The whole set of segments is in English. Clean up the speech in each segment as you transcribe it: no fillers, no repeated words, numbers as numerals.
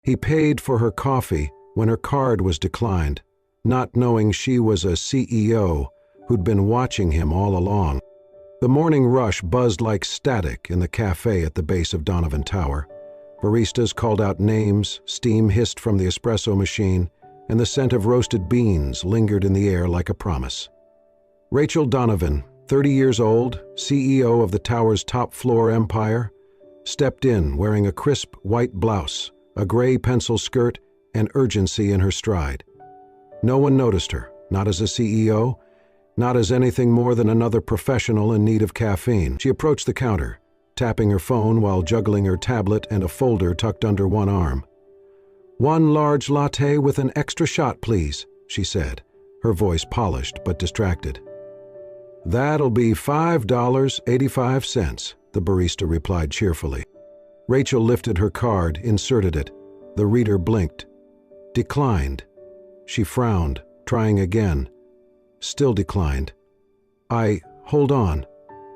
He paid for her coffee when her card was declined, not knowing she was a CEO who'd been watching him all along. The morning rush buzzed like static in the cafe at the base of Donovan Tower. Baristas called out names, steam hissed from the espresso machine, and the scent of roasted beans lingered in the air like a promise. Rachel Donovan, 30 years old, CEO of the tower's top-floor empire, stepped in wearing a crisp white blouse, a gray pencil skirt, and urgency in her stride. No one noticed her, not as a CEO, not as anything more than another professional in need of caffeine. She approached the counter, tapping her phone while juggling her tablet and a folder tucked under one arm. "One large latte with an extra shot, please," she said, her voice polished but distracted. "That'll be $5.85, the barista replied cheerfully. Rachel lifted her card, inserted it. The reader blinked. Declined. She frowned, trying again. Still declined. Hold on."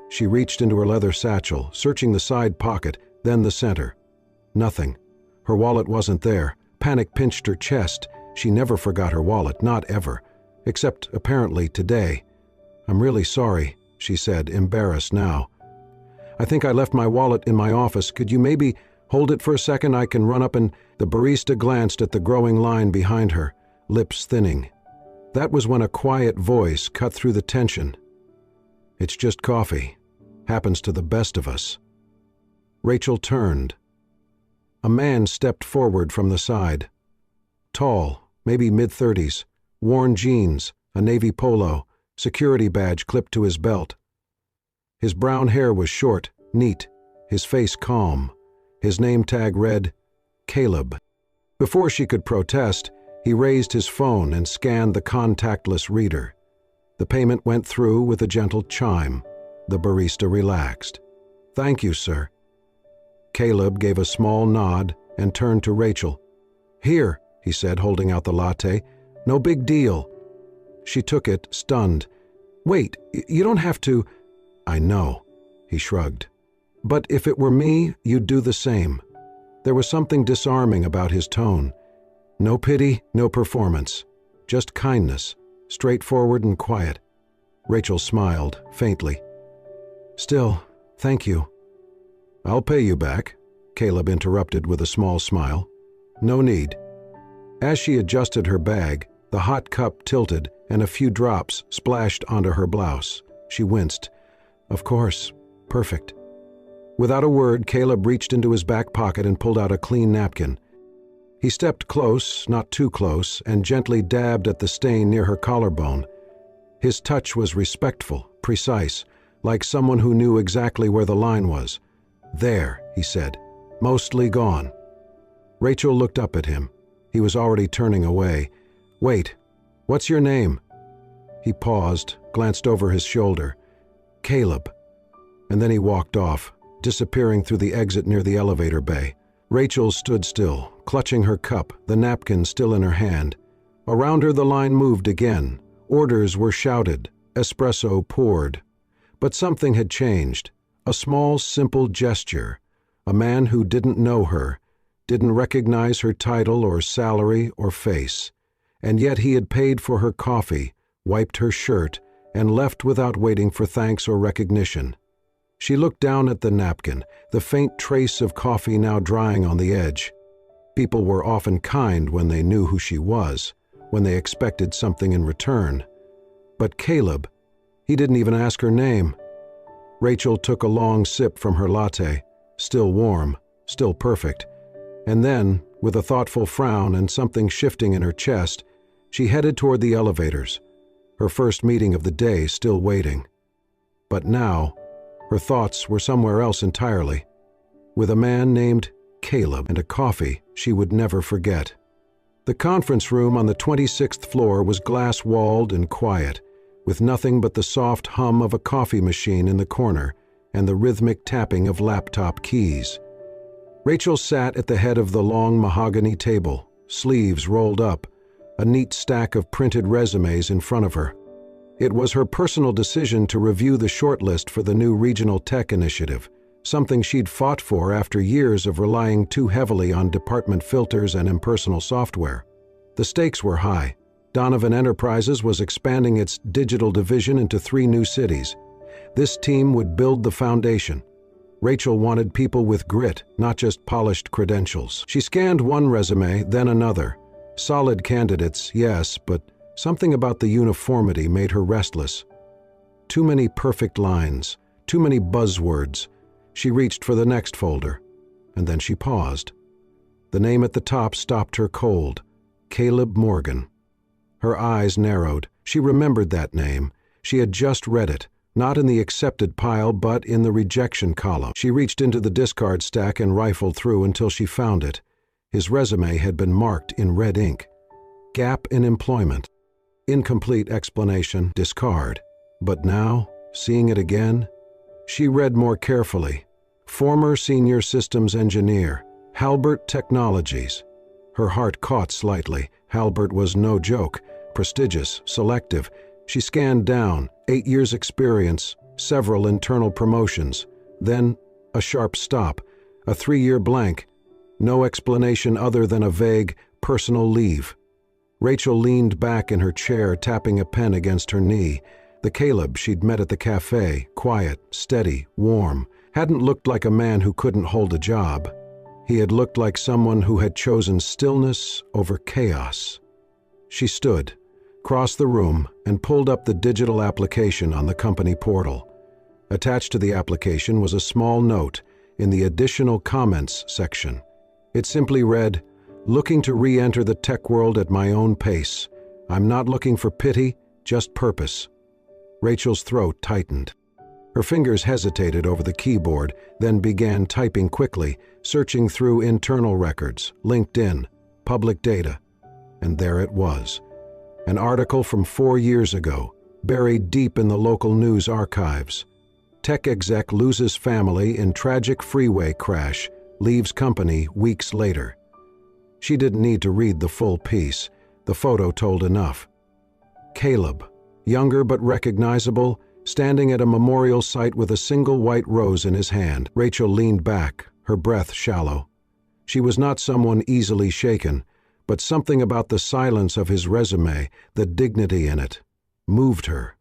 She reached into her leather satchel, searching the side pocket, then the center. Nothing. Her wallet wasn't there. Panic pinched her chest. She never forgot her wallet, not ever. Except, apparently, today. "I'm really sorry," she said, embarrassed now. "I think I left my wallet in my office. Could you maybe hold it for a second? I can run up and..." The barista glanced at the growing line behind her, lips thinning. That was when a quiet voice cut through the tension. "It's just coffee. Happens to the best of us." Rachel turned. A man stepped forward from the side. Tall, maybe mid-30s, worn jeans, a navy polo, security badge clipped to his belt. His brown hair was short, neat, his face calm. His name tag read, Caleb. Before she could protest, he raised his phone and scanned the contactless reader. The payment went through with a gentle chime. The barista relaxed. "Thank you, sir." Caleb gave a small nod and turned to Rachel. "Here," he said, holding out the latte. "No big deal." She took it, stunned. "Wait, you don't have to..." "I know," he shrugged. "But if it were me, you'd do the same." There was something disarming about his tone. No pity, no performance. Just kindness, straightforward and quiet. Rachel smiled, faintly. "Still, thank you." "I'll pay you back," Caleb interrupted with a small smile. "No need." As she adjusted her bag, the hot cup tilted and a few drops splashed onto her blouse. She winced. "Of course. Perfect." Without a word, Caleb reached into his back pocket and pulled out a clean napkin. He stepped close, not too close, and gently dabbed at the stain near her collarbone. His touch was respectful, precise, like someone who knew exactly where the line was. "There," he said, "mostly gone." Rachel looked up at him. He was already turning away. "Wait, what's your name?" He paused, glanced over his shoulder. "Caleb." And then he walked off, disappearing through the exit near the elevator bay. Rachel stood still, clutching her cup, the napkin still in her hand. Around her the line moved again. Orders were shouted. Espresso poured. But something had changed. A small, simple gesture. A man who didn't know her, didn't recognize her title or salary or face. And yet he had paid for her coffee, wiped her shirt, and left without waiting for thanks or recognition. She looked down at the napkin, the faint trace of coffee now drying on the edge. People were often kind when they knew who she was, when they expected something in return. But Caleb, he didn't even ask her name. Rachel took a long sip from her latte, still warm, still perfect. And then, with a thoughtful frown and something shifting in her chest, she headed toward the elevators, her first meeting of the day still waiting. But now, her thoughts were somewhere else entirely, with a man named Caleb and a coffee she would never forget. The conference room on the 26th floor was glass-walled and quiet, with nothing but the soft hum of a coffee machine in the corner and the rhythmic tapping of laptop keys. Rachel sat at the head of the long mahogany table, sleeves rolled up, a neat stack of printed resumes in front of her. It was her personal decision to review the shortlist for the new regional tech initiative, something she'd fought for after years of relying too heavily on department filters and impersonal software. The stakes were high. Donovan Enterprises was expanding its digital division into 3 new cities. This team would build the foundation. Rachel wanted people with grit, not just polished credentials. She scanned one resume, then another. Solid candidates, yes, but something about the uniformity made her restless. Too many perfect lines, too many buzzwords. She reached for the next folder, and then she paused. The name at the top stopped her cold. Caleb Morgan. Her eyes narrowed. She remembered that name. She had just read it, not in the accepted pile, but in the rejection column. She reached into the discard stack and rifled through until she found it. His resume had been marked in red ink. Gap in employment. Incomplete explanation, discard. But now, seeing it again, she read more carefully. Former senior systems engineer, Halbert Technologies. Her heart caught slightly. Halbert was no joke. Prestigious, selective. She scanned down, 8 years experience, several internal promotions. Then, a sharp stop, a 3-year blank. No explanation other than a vague, personal leave. Rachel leaned back in her chair, tapping a pen against her knee. The Caleb she'd met at the cafe, quiet, steady, warm, hadn't looked like a man who couldn't hold a job. He had looked like someone who had chosen stillness over chaos. She stood, crossed the room, and pulled up the digital application on the company portal. Attached to the application was a small note in the additional comments section. It simply read, "Looking to re-enter the tech world at my own pace. I'm not looking for pity, just purpose." Rachel's throat tightened. Her fingers hesitated over the keyboard, then began typing quickly, searching through internal records, LinkedIn, public data. And there it was. An article from 4 years ago, buried deep in the local news archives. Tech exec loses family in tragic freeway crash, leaves company weeks later. She didn't need to read the full piece. The photo told enough. Caleb, younger but recognizable, standing at a memorial site with a single white rose in his hand. Rachel leaned back, her breath shallow. She was not someone easily shaken, but something about the silence of his resume, the dignity in it, moved her.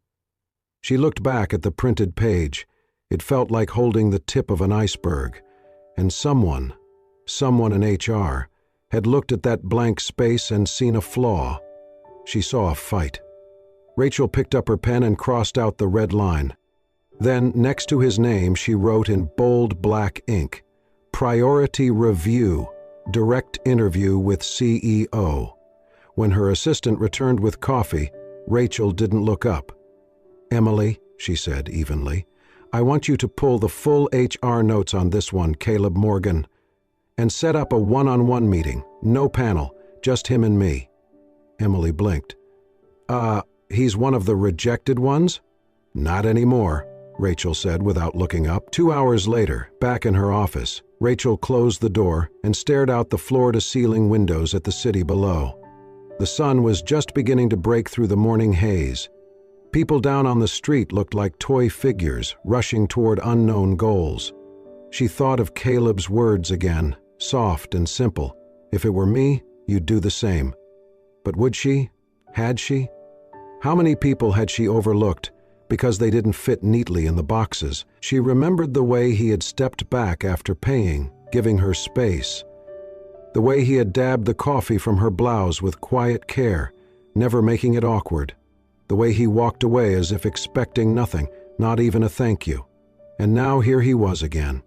She looked back at the printed page. It felt like holding the tip of an iceberg. And someone in HR, had looked at that blank space and seen a flaw. She saw a fight. Rachel picked up her pen and crossed out the red line. Then, next to his name, she wrote in bold black ink, "Priority Review, Direct Interview with CEO." When her assistant returned with coffee, Rachel didn't look up. "Emily," she said evenly, "I want you to pull the full HR notes on this one, Caleb Morgan, and set up a one-on-one meeting, no panel, just him and me." Emily blinked. He's one of the rejected ones?" "Not anymore," Rachel said without looking up. 2 hours later, back in her office, Rachel closed the door and stared out the floor-to-ceiling windows at the city below. The sun was just beginning to break through the morning haze. People down on the street looked like toy figures rushing toward unknown goals. She thought of Caleb's words again, soft and simple. "If it were me, you'd do the same." But would she? Had she? How many people had she overlooked because they didn't fit neatly in the boxes? She remembered the way he had stepped back after paying, giving her space. The way he had dabbed the coffee from her blouse with quiet care, never making it awkward. The way he walked away as if expecting nothing, not even a thank you. And now here he was again.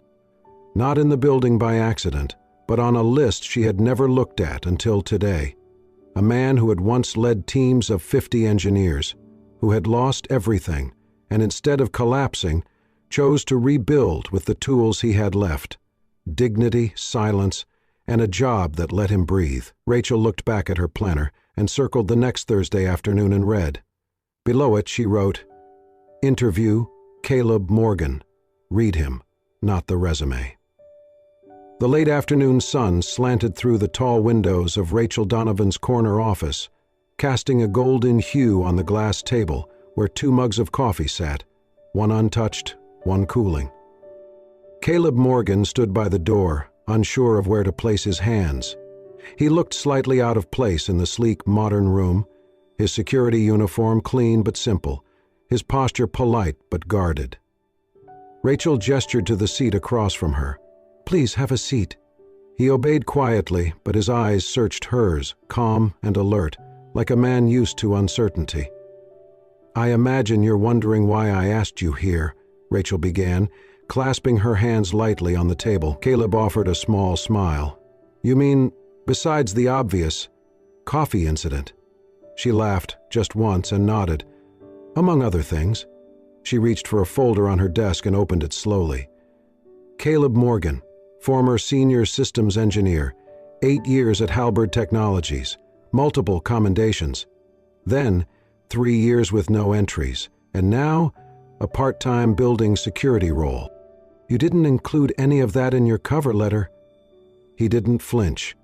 Not in the building by accident, but on a list she had never looked at until today. A man who had once led teams of 50 engineers, who had lost everything, and instead of collapsing, chose to rebuild with the tools he had left. Dignity, silence, and a job that let him breathe. Rachel looked back at her planner and circled the next Thursday afternoon in red. Below it she wrote, "Interview, Caleb Morgan. Read him, not the resume." The late afternoon sun slanted through the tall windows of Rachel Donovan's corner office, casting a golden hue on the glass table where 2 mugs of coffee sat, one untouched, one cooling. Caleb Morgan stood by the door, unsure of where to place his hands. He looked slightly out of place in the sleek, modern room, his security uniform clean but simple, his posture polite but guarded. Rachel gestured to the seat across from her. "Please have a seat." He obeyed quietly, but his eyes searched hers, calm and alert, like a man used to uncertainty. "I imagine you're wondering why I asked you here," Rachel began, clasping her hands lightly on the table. Caleb offered a small smile. "You mean, besides the obvious, coffee incident?" She laughed just once and nodded. "Among other things." She reached for a folder on her desk and opened it slowly. Caleb Morgan, former senior systems engineer, 8 years at Halberd Technologies, multiple commendations. Then, 3 years with no entries, and now, a part-time building security role. "You didn't include any of that in your cover letter." He didn't flinch.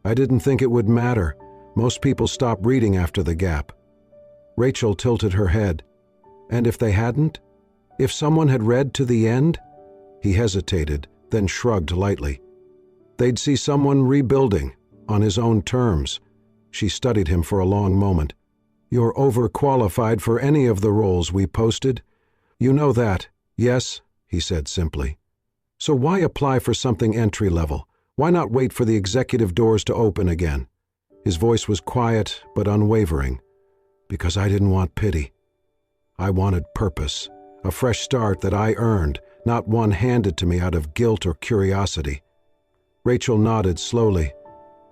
"I didn't think it would matter. Most people stop reading after the gap." Rachel tilted her head. "And if they hadn't? If someone had read to the end?" He hesitated, then shrugged lightly. "They'd see someone rebuilding, on his own terms." She studied him for a long moment. "You're overqualified for any of the roles we posted. You know that, yes?" he said simply. "So why apply for something entry-level? Why not wait for the executive doors to open again?" His voice was quiet but unwavering. "Because I didn't want pity. I wanted purpose, a fresh start that I earned, not one handed to me out of guilt or curiosity." Rachel nodded slowly.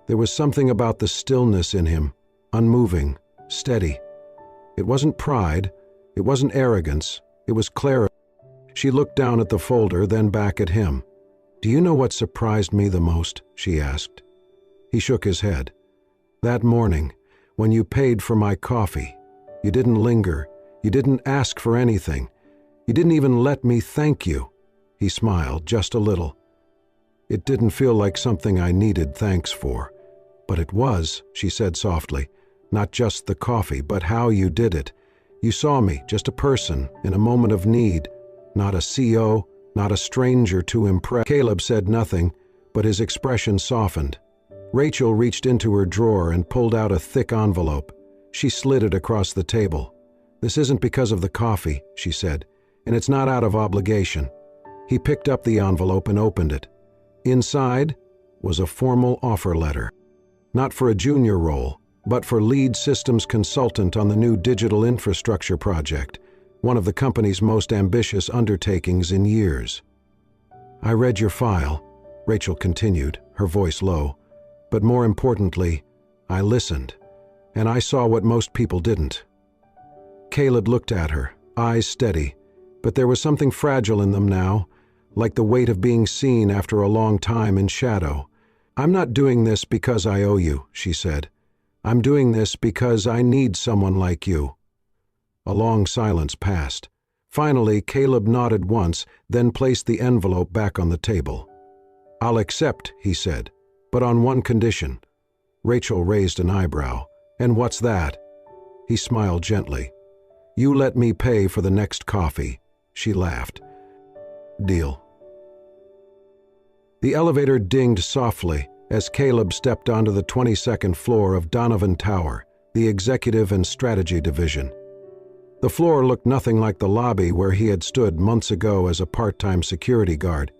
There was something about the stillness in him, unmoving, steady. It wasn't pride, it wasn't arrogance, it was clarity. She looked down at the folder, then back at him. "Do you know what surprised me the most?" she asked. He shook his head. "That morning, when you paid for my coffee, you didn't linger, you didn't ask for anything. You didn't even let me thank you." He smiled, just a little. "It didn't feel like something I needed thanks for. But it was," she said softly. "Not just the coffee, but how you did it. You saw me, just a person, in a moment of need. Not a CO, not a stranger to impress." Caleb said nothing, but his expression softened. Rachel reached into her drawer and pulled out a thick envelope. She slid it across the table. "This isn't because of the coffee," she said, "and it's not out of obligation." He picked up the envelope and opened it. Inside was a formal offer letter. Not for a junior role, but for lead systems consultant on the new digital infrastructure project, one of the company's most ambitious undertakings in years. "I read your file," Rachel continued, her voice low, "but more importantly, I listened, and I saw what most people didn't." Caleb looked at her, eyes steady, but there was something fragile in them now, like the weight of being seen after a long time in shadow. "I'm not doing this because I owe you," she said. "I'm doing this because I need someone like you." A long silence passed. Finally, Caleb nodded once, then placed the envelope back on the table. "I'll accept," he said, "but on one condition." Rachel raised an eyebrow. "And what's that?" He smiled gently. "You let me pay for the next coffee." She laughed. "Deal." The elevator dinged softly as Caleb stepped onto the 22nd floor of Donovan Tower, the Executive and Strategy Division. The floor looked nothing like the lobby where he had stood months ago as a part-time security guard.